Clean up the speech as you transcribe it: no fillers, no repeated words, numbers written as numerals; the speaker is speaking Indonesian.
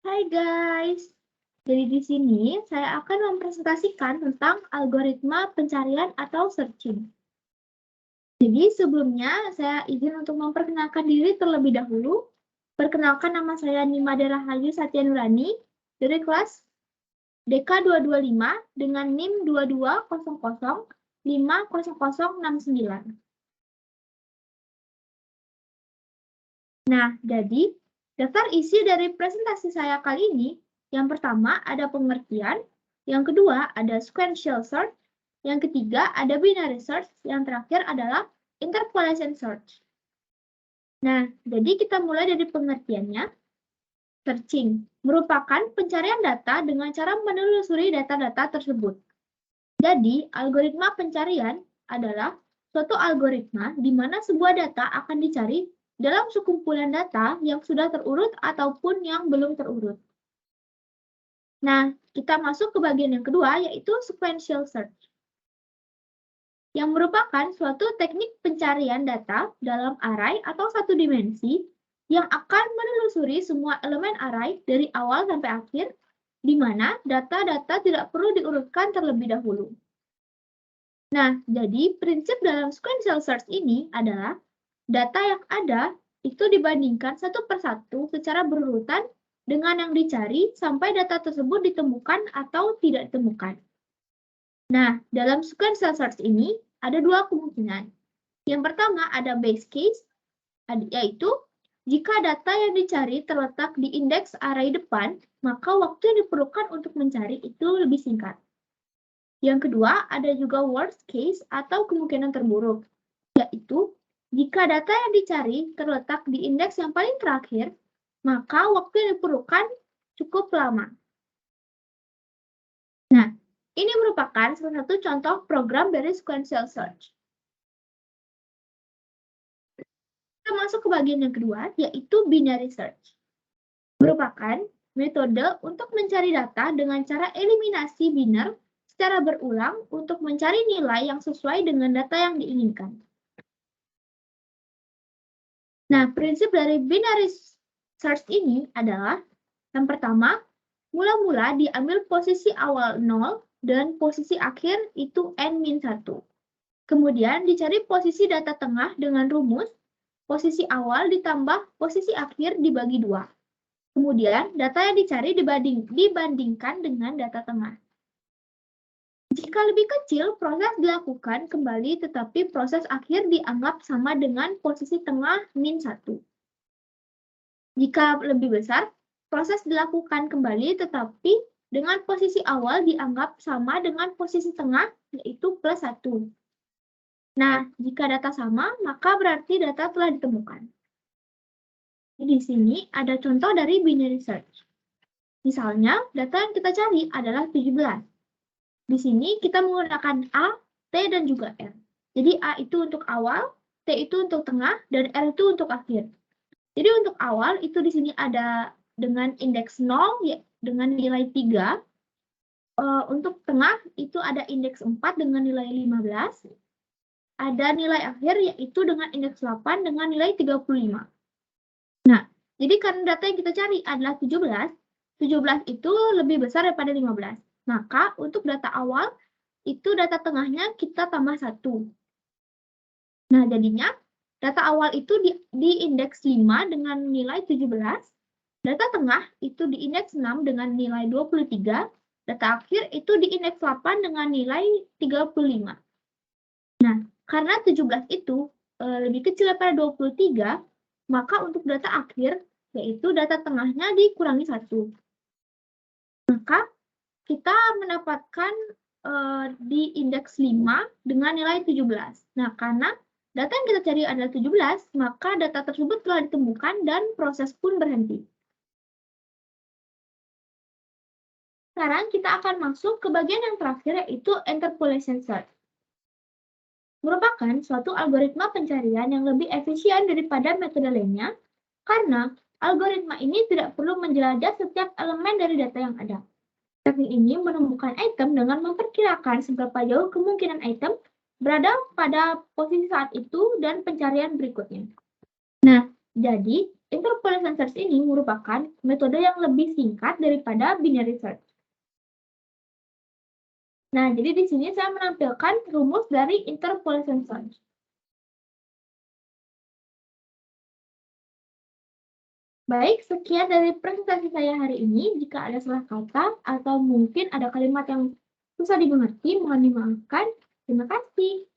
Hai guys, jadi di sini saya akan mempresentasikan tentang algoritma pencarian atau searching. Jadi sebelumnya saya izin untuk memperkenalkan diri terlebih dahulu. Perkenalkan, nama saya Nimade Rahayu Satyanurani dari kelas DK225 dengan NIM 2200500069. Nah, jadi daftar isi dari presentasi saya kali ini, yang pertama ada pengertian, yang kedua ada sequential search, yang ketiga ada binary search, yang terakhir adalah interpolation search. Nah, jadi kita mulai dari pengertiannya. Searching merupakan pencarian data dengan cara menelusuri data-data tersebut. Jadi, algoritma pencarian adalah suatu algoritma di mana sebuah data akan dicari dalam sekumpulan data yang sudah terurut ataupun yang belum terurut. Nah, kita masuk ke bagian yang kedua, yaitu sequential search, yang merupakan suatu teknik pencarian data dalam array atau satu dimensi yang akan menelusuri semua elemen array dari awal sampai akhir, di mana data-data tidak perlu diurutkan terlebih dahulu. Nah, jadi prinsip dalam sequential search ini adalah data yang ada itu dibandingkan satu persatu secara berurutan dengan yang dicari sampai data tersebut ditemukan atau tidak ditemukan. Nah, dalam sequential search ini ada dua kemungkinan. Yang pertama ada base case, yaitu jika data yang dicari terletak di indeks array depan, maka waktu yang diperlukan untuk mencari itu lebih singkat. Yang kedua, ada juga worst case atau kemungkinan terburuk, yaitu jika data yang dicari terletak di indeks yang paling terakhir, maka waktu yang diperlukan cukup lama. Nah, ini merupakan salah satu contoh program dari sequential search. Kita masuk ke bagian yang kedua, yaitu binary search. Merupakan metode untuk mencari data dengan cara eliminasi biner secara berulang untuk mencari nilai yang sesuai dengan data yang diinginkan. Nah, prinsip dari binary search ini adalah yang pertama, mula-mula diambil posisi awal 0 dan posisi akhir itu n-1. Kemudian dicari posisi data tengah dengan rumus posisi awal ditambah posisi akhir dibagi 2. Kemudian data yang dicari dibandingkan dengan data tengah. Jika lebih kecil, proses dilakukan kembali tetapi proses akhir dianggap sama dengan posisi tengah -1. Jika lebih besar, proses dilakukan kembali tetapi dengan posisi awal dianggap sama dengan posisi tengah, yaitu +1. Nah, jika data sama, maka berarti data telah ditemukan. Di sini ada contoh dari binary search. Misalnya, data yang kita cari adalah 17. Di sini kita menggunakan A, T, dan juga R. Jadi A itu untuk awal, T itu untuk tengah, dan R itu untuk akhir. Jadi untuk awal itu di sini ada dengan indeks 0 ya, dengan nilai 3. Untuk tengah itu ada indeks 4 dengan nilai 15. Ada nilai akhir yaitu dengan indeks 8 dengan nilai 35. Nah, jadi karena data yang kita cari adalah 17, 17 itu lebih besar daripada 15. Maka untuk data awal itu data tengahnya kita tambah 1. Nah, jadinya data awal itu di indeks 5 dengan nilai 17, data tengah itu di indeks 6 dengan nilai 23, data akhir itu di indeks 8 dengan nilai 35. Nah, karena 17 itu lebih kecil daripada 23, maka untuk data akhir, yaitu data tengahnya dikurangi 1. Maka kita mendapatkan di indeks 5 dengan nilai 17. Nah, karena data yang kita cari adalah 17, maka data tersebut telah ditemukan dan proses pun berhenti. Sekarang kita akan masuk ke bagian yang terakhir, yaitu interpolation search. Merupakan suatu algoritma pencarian yang lebih efisien daripada metode lainnya, karena algoritma ini tidak perlu menjelajah setiap elemen dari data yang ada. Teknik ini menemukan item dengan memperkirakan seberapa jauh kemungkinan item berada pada posisi saat itu dan pencarian berikutnya. Nah, jadi Interpolation search ini merupakan metode yang lebih singkat daripada binary search. Nah, jadi di sini saya menampilkan rumus dari interpolation search. Baik, sekian dari presentasi saya hari ini. Jika ada salah kata atau mungkin ada kalimat yang susah dimengerti, mohon dimaafkan. Terima kasih.